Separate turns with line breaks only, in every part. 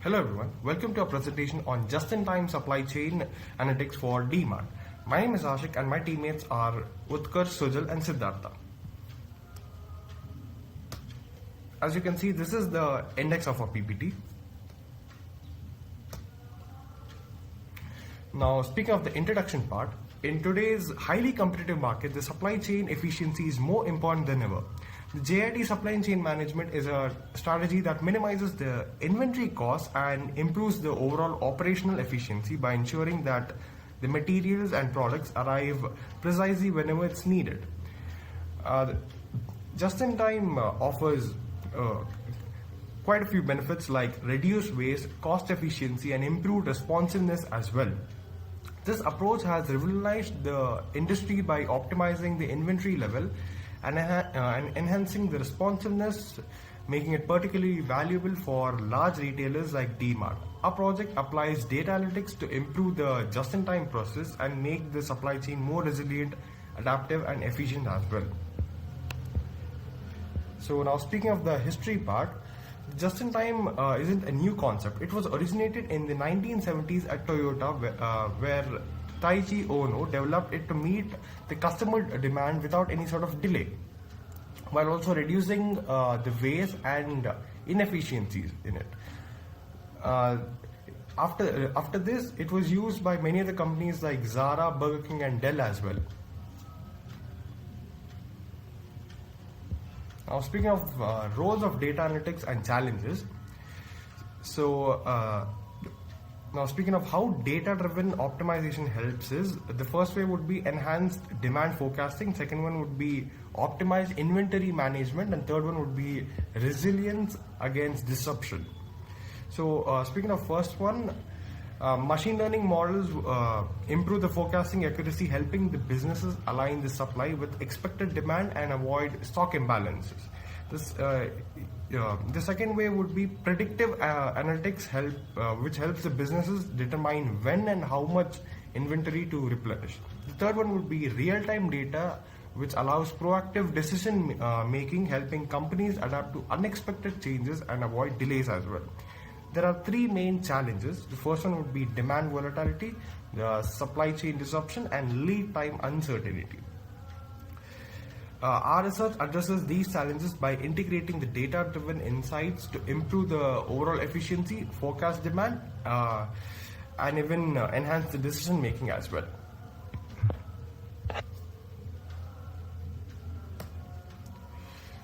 Hello everyone, welcome to our presentation on just-in-time supply chain analytics for D-Mart. My name is Ashik and my teammates are Utkarsh, Sujal and Siddhartha. As you can see, this is the index of our PPT. Now, speaking of the introduction part, in today's highly competitive market, the supply chain efficiency is more important than ever. The JIT supply chain management is a strategy that minimizes the inventory costs and improves the overall operational efficiency by ensuring that the materials and products arrive precisely whenever it's needed. Just-in-time offers quite a few benefits like reduced waste, cost efficiency, and improved responsiveness as well. This approach has revolutionized the industry by optimizing the inventory level and enhancing the responsiveness, making it particularly valuable for large retailers like D-Mart. Our project applies data analytics to improve the just-in-time process and make the supply chain more resilient, adaptive, and efficient as well. So now, speaking of the history part, just-in-time isn't a new concept. It was originated in the 1970s at Toyota, where Taiichi Ono developed it to meet the customer demand without any sort of delay, while also reducing the waste and inefficiencies in it. After this, it was used by many other companies like Zara, Burger King, and Dell as well. Now, speaking of roles of data analytics and challenges, now speaking of how data-driven optimization helps is, the first way would be enhanced demand forecasting, second one would be optimized inventory management, and third one would be resilience against disruption. So speaking of first one, machine learning models improve the forecasting accuracy, helping the businesses align the supply with expected demand and avoid stock imbalances. The second way would be predictive analytics, which helps the businesses determine when and how much inventory to replenish. The third one would be real-time data, which allows proactive decision making, helping companies adapt to unexpected changes and avoid delays as well. There are three main challenges. The first one would be demand volatility, the supply chain disruption, and lead time uncertainty. Our research addresses these challenges by integrating the data-driven insights to improve the overall efficiency, forecast demand, and even enhance the decision making as well.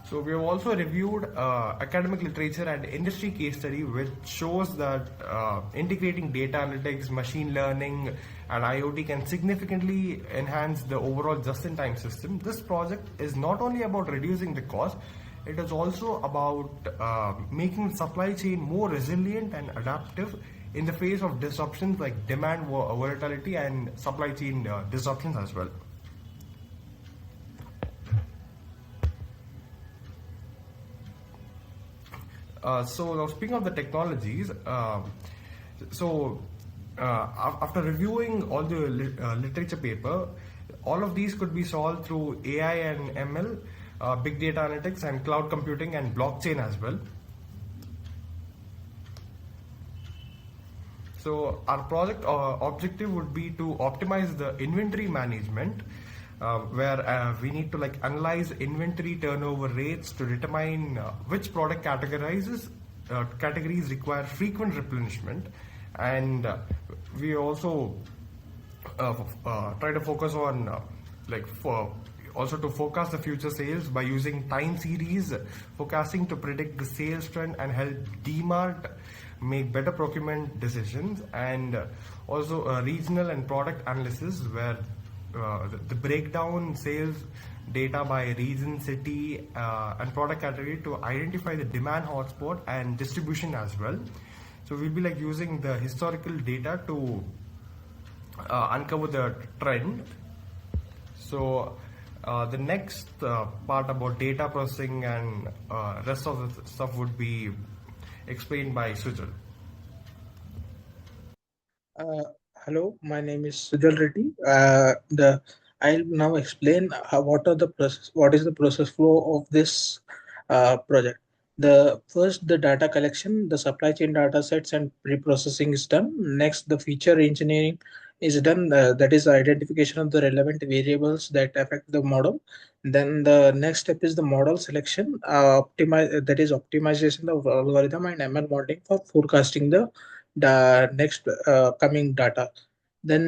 So we have also reviewed academic literature and industry case study, which shows that integrating data analytics, machine learning, and IoT can significantly enhance the overall just-in-time system. This project is not only about reducing the cost, it is also about making the supply chain more resilient and adaptive in the face of disruptions like demand volatility and supply chain disruptions as well. So now, speaking of the technologies, after reviewing all the literature paper, all of these could be solved through AI and ML, big data analytics, and cloud computing and blockchain as well. So our project objective would be to optimize the inventory management, where we need to analyze inventory turnover rates to determine which product categories require frequent replenishment, and we also try to focus on also to forecast the future sales by using time series forecasting to predict the sales trend and help D-Mart make better procurement decisions, and also regional and product analysis where the breakdown sales data by region, city, and product category to identify the demand hotspot and distribution as well. So we'll be using the historical data to uncover the trend. So the next part about data processing and rest of the stuff would be explained by Sujal.
Hello, my name is Sujal Reddy. I'll now explain what is the process flow of this project. The data collection, the supply chain data sets and pre-processing is done. Next, the feature engineering is done. That is the identification of the relevant variables that affect the model. Then the next step is the model selection, optimize that is optimization of algorithm and ML modeling for forecasting the next coming data. Then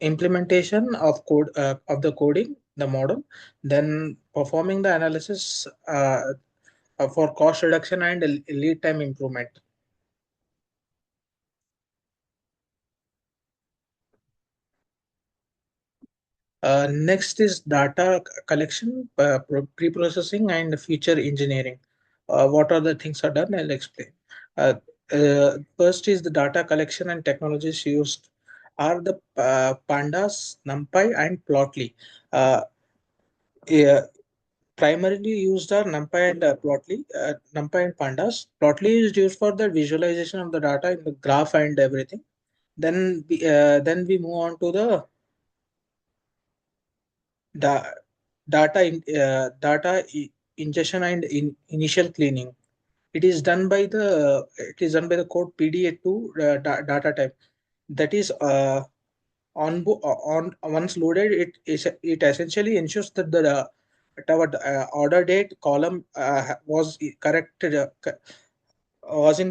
implementation of code of the coding the model, then performing the analysis for cost reduction and lead time improvement. Next is data collection, pre-processing, and feature engineering. What are the things are done? I'll explain. Uh, First is the data collection and technologies used are the pandas, NumPy, and Plotly. Uh, yeah, Primarily used are NumPy and Plotly, NumPy and Pandas. Plotly is used for the visualization of the data in the graph and everything. Then we move on to the da- data ingestion and initial cleaning. It is done by the code PDA to data type. That is on once loaded, it essentially ensures that our order date column was in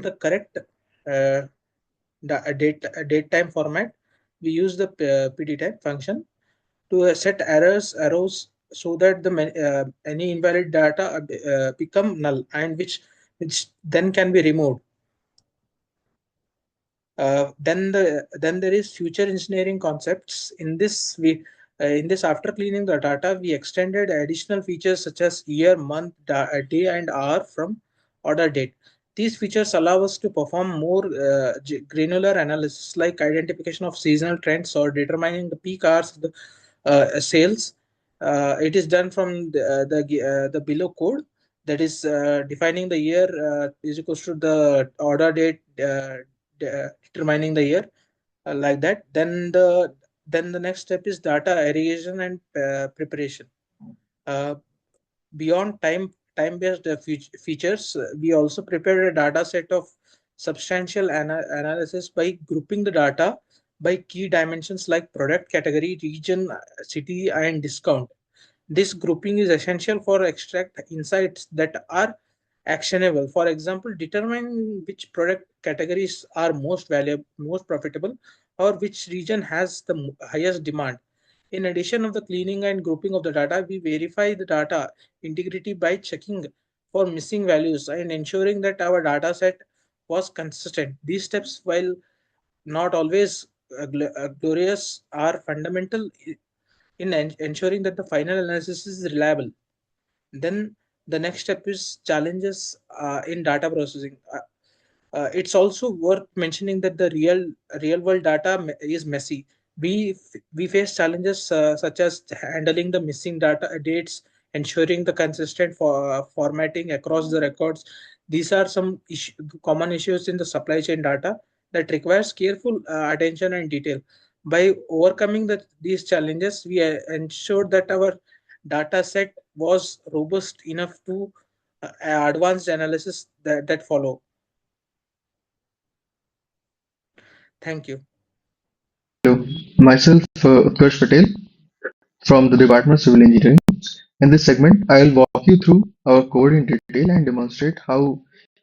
the correct uh, date time format. We use the PD type function to set arrows so that any invalid data become null, and which then can be removed. Then there is future engineering concepts. In this, after cleaning the data, we extended additional features such as year, month, day, and hour from order date. These features allow us to perform more granular analysis, like identification of seasonal trends or determining the peak hours of the sales. It is done from the below code, that is defining the year is equals to the order date, determining the year, like that. Then the next step is data aggregation and preparation. uh, Beyond time-based features, we also prepared a data set of substantial analysis by grouping the data by key dimensions like product category, region, city, and discount. This grouping is essential for extract insights that are actionable. For example, determine which product categories are most valuable, most profitable, or which region has the highest demand. In addition of the cleaning and grouping of the data, we verify the data integrity by checking for missing values and ensuring that our data set was consistent. These steps, while not always glorious, are fundamental in ensuring that the final analysis is reliable. Then the next step is challenges in data processing. It's also worth mentioning that the real world data is messy. We face challenges such as handling the missing data dates, ensuring the consistent formatting across the records. These are some common issues in the supply chain data that requires careful attention and detail. By overcoming these challenges, we ensured that our data set was robust enough to advanced analysis that follow. Thank you.
Hello, myself Utkarsh Patel from the Department of Civil Engineering. In this segment, I'll walk you through our code in detail and demonstrate how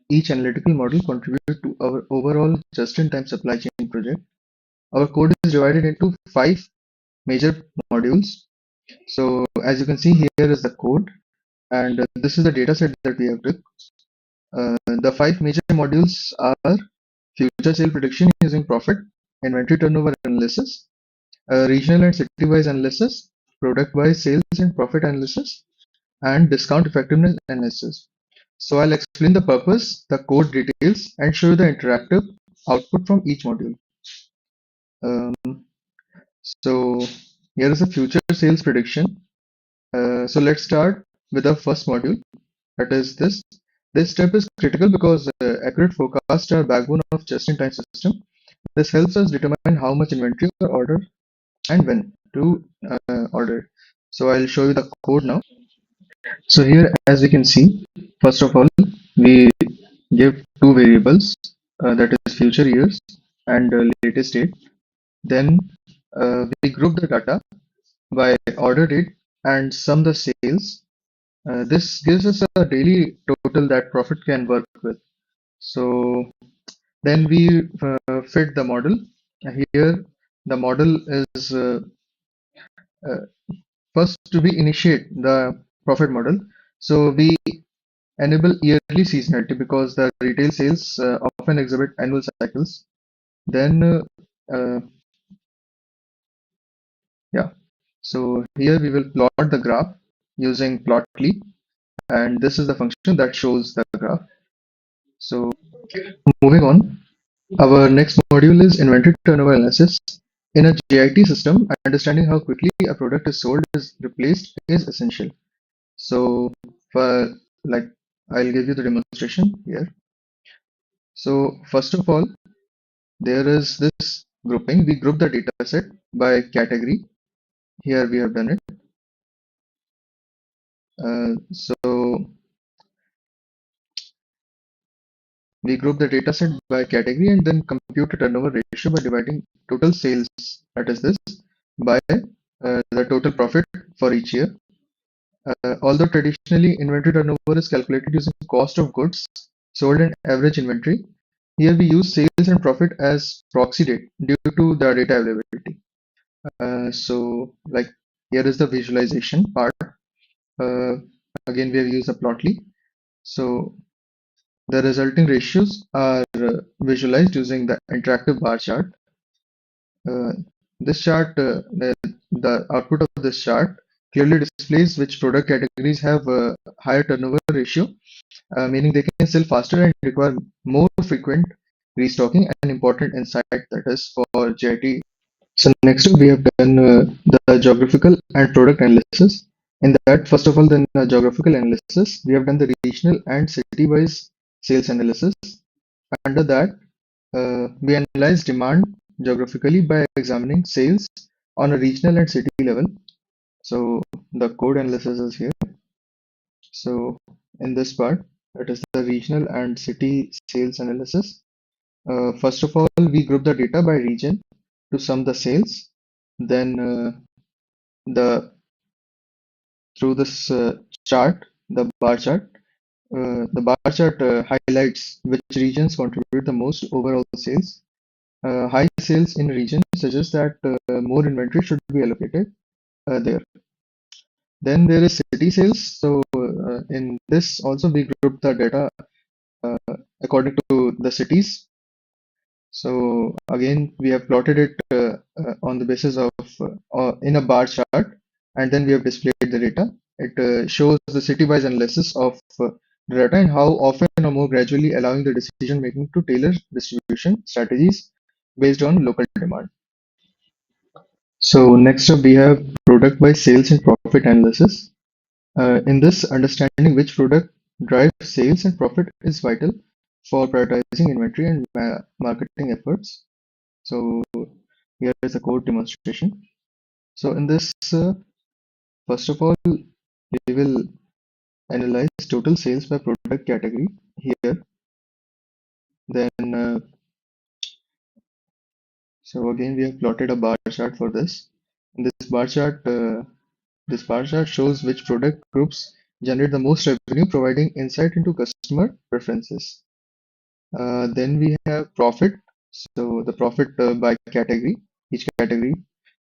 each analytical model contributes to our overall just-in-time supply chain project. Our code is divided into 5 major modules. So as you can see, here is the code, and this is the data set that we have took. The 5 major modules are future sale prediction using profit, inventory turnover analysis, regional and city-wise analysis, product-wise sales and profit analysis, and discount effectiveness analysis. So I'll explain the purpose, the code details, and show you the interactive output from each module. Um, so here is a future sales prediction. So let's start with the first module. That is this. This step is critical because accurate forecasts are backbone of just-in-time system. This helps us determine how much inventory or order and when to order. So I'll show you the code now. So here, as we can see, first of all, we give two variables, that is future years and latest date. Then we group the data by order date and sum the sales. This gives us a daily total that profit can work with. So then we fit the model. Here, the model is uh, first we initiate the profit model. So we enable yearly seasonality because the retail sales often exhibit annual cycles. Then, yeah, so here we will plot the graph using plotly, and this is the function that shows the graph. So moving on, our next module is inventory turnover analysis. In a JIT system, understanding how quickly a product is sold is replaced is essential. So for like I'll give you the demonstration here. So first of all, there is this grouping. We group the data set by category. Here we have done it. So we group the data set by category and then compute a turnover ratio by dividing total sales, that is this, by the total profit for each year. Although traditionally inventory turnover is calculated using cost of goods sold and average inventory, here we use sales and profit as proxy date due to the data availability. So like here is the visualization part. Uh, Again, we have used a plotly. So the resulting ratios are visualized using the interactive bar chart. Uh, this chart, the output of this chart clearly displays which product categories have a higher turnover ratio, meaning they can sell faster and require more frequent restocking, an important insight that is for JIT. So next up we have done the geographical and product analysis. In that, first of all, then geographical analysis, we have done the regional and city-wise sales analysis. Under that, we analyze demand geographically by examining sales on a regional and city level. So the code analysis is here. So in this part, that is the regional and city sales analysis. First of all, we group the data by region to sum the sales. Then the through this chart, the bar chart highlights which regions contribute the most overall sales. High sales in region suggests that more inventory should be allocated there. Then there is city sales. So in this also we group the data uh, according to the cities. So again we have plotted it on the basis of in a bar chart, and then we have displayed the data. It shows the city-wise analysis of the data and how often or more gradually allowing the decision making to tailor distribution strategies based on local demand. So next up we have product by sales and profit analysis. In this, understanding which product drives sales and profit is vital for prioritizing inventory and marketing efforts. So here is a code demonstration. So in this, first of all, we will analyze total sales by product category here. Then, so again, we have plotted a bar chart for this. In this bar chart shows which product groups generate the most revenue, providing insight into customer preferences. Then we have profit. So the profit by category, each category.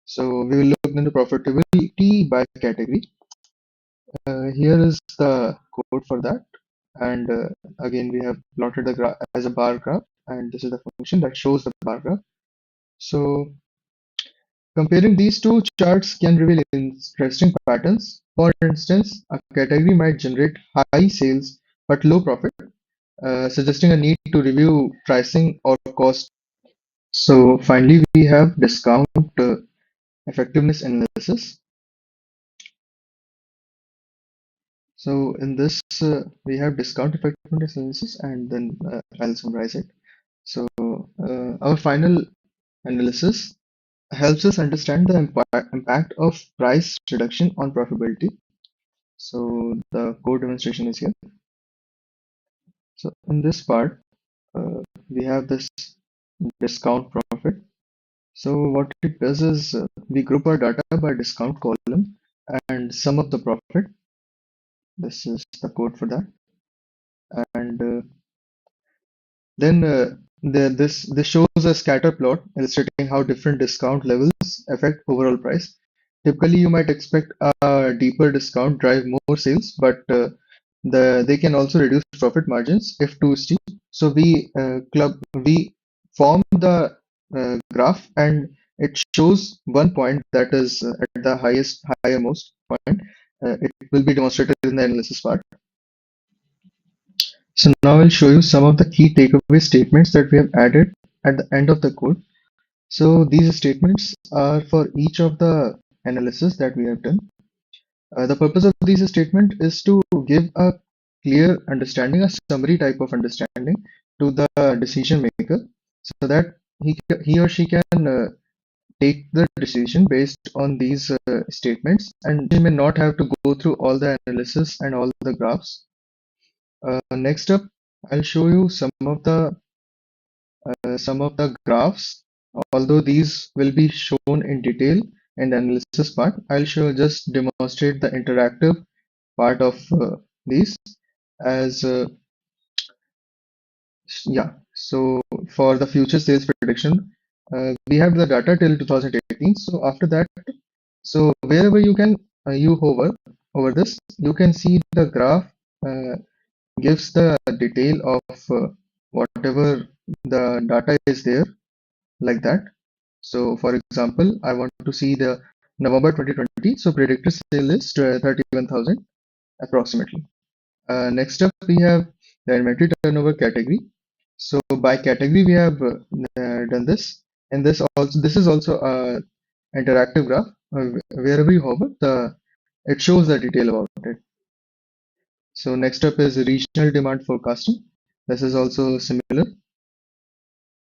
So we will look into profitability by category. Here is the code for that. And again, we have plotted the graph as a bar graph, and this is the function that shows the bar graph. So comparing these two charts can reveal interesting patterns. For instance, a category might generate high sales but low profit, suggesting a need to review pricing or cost. So finally, we have discount effectiveness analysis. So in this, we have discount effectiveness analysis, and then I'll summarize it. So our final analysis helps us understand the impact of price reduction on profitability. So the code demonstration is here. So in this part, uh, we have this discount profit. So what it does is we group our data by discount column and sum of the profit. This is the code for that. And then this shows a scatter plot illustrating how different discount levels affect overall price. Typically, you might expect a deeper discount drive more sales, but they can also reduce profit margins if too steep. So we form the graph, and it shows one point that is at the highermost point. It will be demonstrated in the analysis part. So now I'll show you some of the key takeaway statements that we have added at the end of the code. So these statements are for each of the analysis that we have done. The purpose of these statement is to give a clear understanding, a summary type of understanding to the decision maker, so that he or she can take the decision based on these statements, and he may not have to go through all the analysis and all the graphs. Next up, I'll show you some of the graphs. Although these will be shown in detail in the analysis part, I'll just demonstrate the interactive part of these as yeah. So for the future sales prediction, we have the data till 2018. So after that, so wherever you hover over this, you can see the graph uh, gives the detail of whatever the data is there, like that. So for example, I want to see the November 2020. So predicted sale is 31,000 approximately. Next up, we have the inventory turnover category. So by category, we have done this, and this is also a interactive graph. Wherever you hover, the it shows the detail about it. So next up is regional demand forecasting. This is also similar.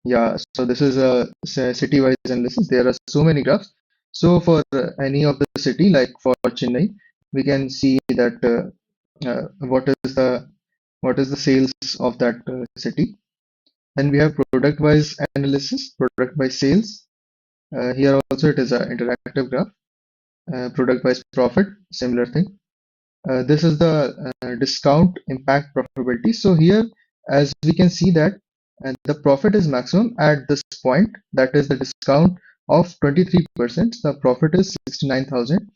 Yeah, so this is a city-wise analysis. There are so many graphs. So for any of the city, like for Chennai, we can see that what is the sales of that city. Then we have product-wise analysis, product by sales. Here also it is an interactive graph. Product-wise profit, similar thing. This is the discount impact profitability. So here, as we can see that the profit is maximum at this point, that is the discount of 23%. The profit is 69,000.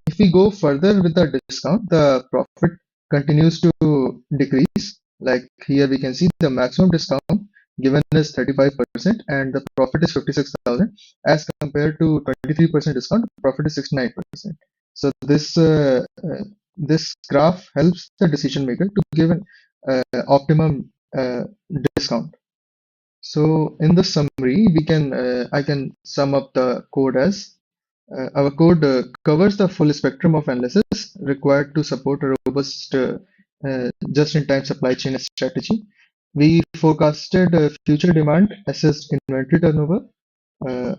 If we go further with the discount, the profit continues to decrease. Like here, we can see the maximum discount given is 35% and the profit is 56,000, as compared to 23% discount, the profit is 69%. So this graph helps the decision maker to give an optimum discount. So in the summary, I can sum up the code as our code covers the full spectrum of analysis required to support a robust just-in-time supply chain strategy. We forecasted future demand, assessed inventory turnover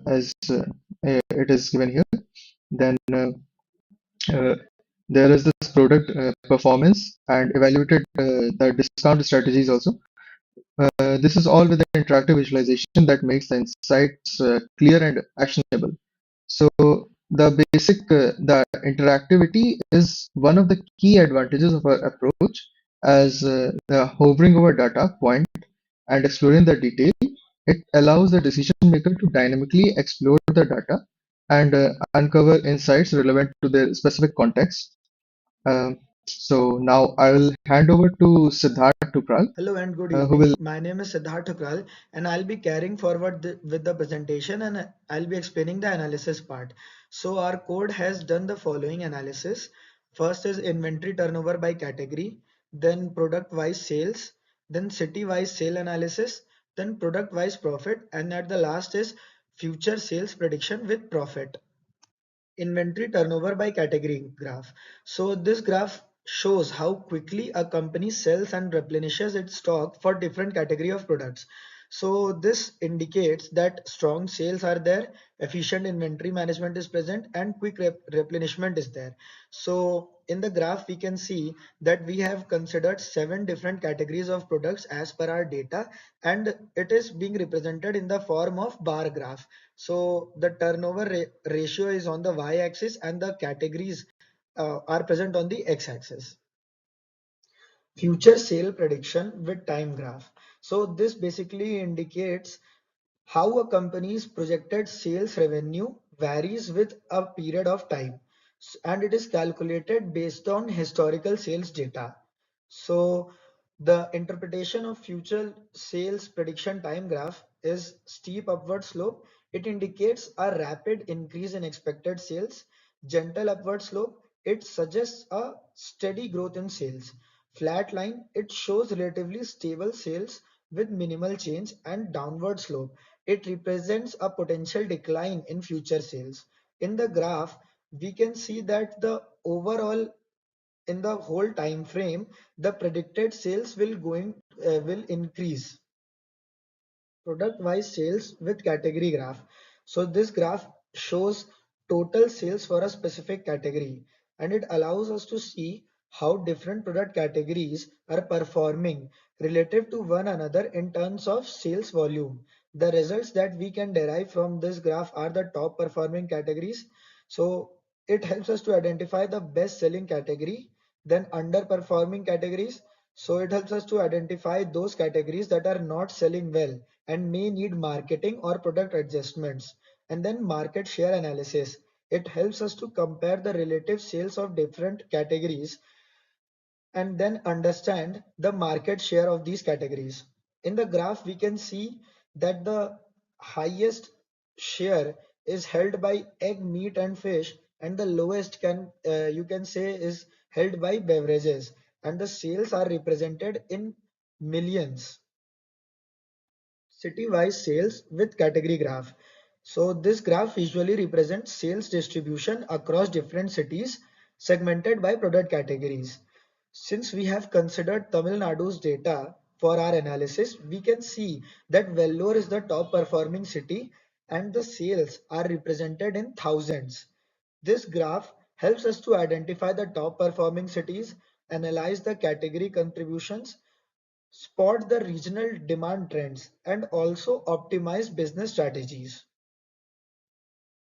as it is given here. Then uh, there is this product performance and evaluated the discount strategies also. This is all with an interactive visualization that makes the insights clear and actionable. So the interactivity is one of the key advantages of our approach, as the hovering over data point and exploring the detail, it allows the decision maker to dynamically explore the data and uncover insights relevant to their specific context. So now I will hand over to Siddharth Tupral,
Hello and good
who will
evening. My name is Siddharth Thakral and I'll be carrying forward with the presentation and I'll be explaining the analysis part. So our code has done the following analysis. First is inventory turnover by category, then product wise sales, then city wise sale analysis, then product wise profit, and at the last is future sales prediction with profit. Inventory turnover by category graph. So this graph shows how quickly a company sells and replenishes its stock for different category of products. So this indicates that strong sales are there, efficient inventory management is present, and quick replenishment is there. So in the graph, we can see that we have considered 7 different categories of products as per our data, and it is being represented in the form of bar graph. So the turnover ratio is on the y-axis and the categories are present on the x-axis. Future sale prediction with time graph. So this basically indicates how a company's projected sales revenue varies with a period of time, and it is calculated based on historical sales data. So the interpretation of future sales prediction time graph is steep upward slope. It indicates a rapid increase in expected sales. Gentle upward slope, it suggests a steady growth in sales. Flat line, it shows relatively stable sales with minimal change, and downward slope, it represents a potential decline in future sales. In the graph, we can see that the overall in the whole time frame, the predicted sales will increase. Product wise sales with category graph. So this graph shows total sales for a specific category, and it allows us to see how different product categories are performing relative to one another in terms of sales volume. The results that we can derive from this graph are the top performing categories. So it helps us to identify the best selling category, then underperforming categories. So it helps us to identify those categories that are not selling well and may need marketing or product adjustments. And then market share analysis. It helps us to compare the relative sales of different categories and then understand the market share of these categories. In the graph, we can see that the highest share is held by egg, meat, and fish, and the lowest you can say is held by beverages, and the sales are represented in millions. City-wise sales with category graph. So this graph visually represents sales distribution across different cities segmented by product categories. Since we have considered Tamil Nadu's data for our analysis, we can see that Vellore is the top performing city and the sales are represented in thousands. This graph helps us to identify the top performing cities, analyze the category contributions, spot the regional demand trends, and also optimize business strategies.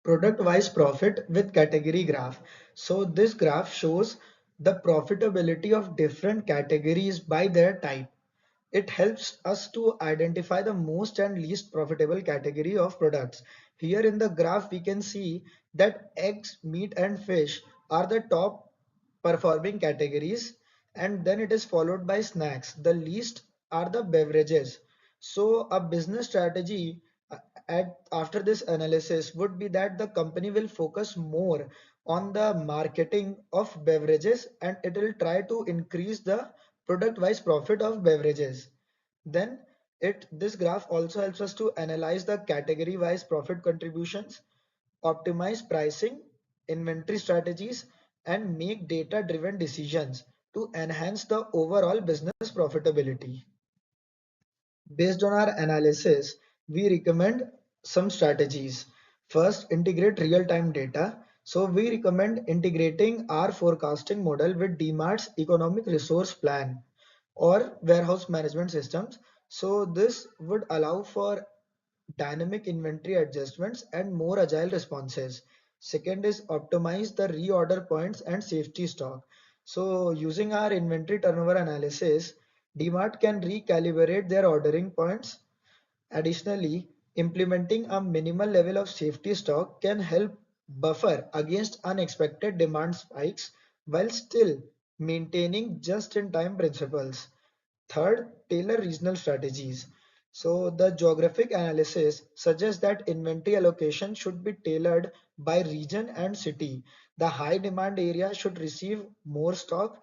Product wise profit with category graph. So this graph shows the profitability of different categories by their type. It helps us to identify the most and least profitable category of products. Here in the graph, we can see that eggs, meat, and fish are the top performing categories, and then it is followed by snacks. The least are the beverages. So, a business strategy after this analysis would be that the company will focus more on the marketing of beverages and it will try to increase the product wise profit of beverages. Then this graph also helps us to analyze the category wise profit contributions, optimize pricing, inventory strategies, and make data driven decisions to enhance the overall business profitability. Based on our analysis, we recommend some strategies. First, integrate real-time data. So we recommend integrating our forecasting model with D-Mart's economic resource plan or warehouse management systems. So this would allow for dynamic inventory adjustments and more agile responses. Second is optimize the reorder points and safety stock. So using our inventory turnover analysis, DMart can recalibrate their ordering points. Additionally, implementing a minimal level of safety stock can help buffer against unexpected demand spikes while still maintaining just-in-time principles. Third, tailor regional strategies. So the geographic analysis suggests that inventory allocation should be tailored by region and city. The high demand area should receive more stock,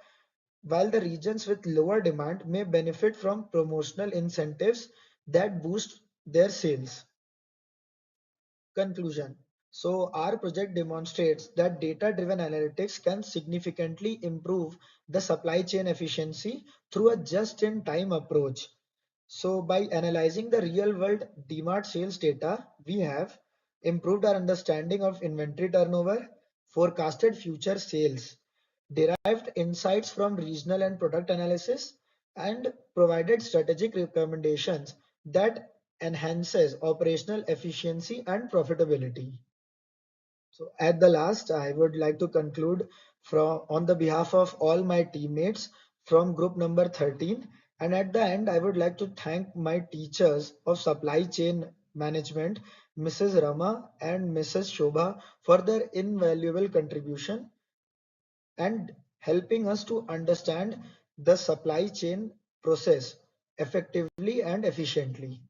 while the regions with lower demand may benefit from promotional incentives that boost their sales. Conclusion. So our project demonstrates that data-driven analytics can significantly improve the supply chain efficiency through a just-in-time approach. So by analyzing the real world D-Mart sales data, we have improved our understanding of inventory turnover, forecasted future sales, derived insights from regional and product analysis, and provided strategic recommendations that enhances operational efficiency and profitability. So at the last, I would like to conclude on the behalf of all my teammates from group number 13. And at the end, I would like to thank my teachers of supply chain management, Mrs. Rama and Mrs. Shobha, for their invaluable contribution and helping us to understand the supply chain process effectively and efficiently.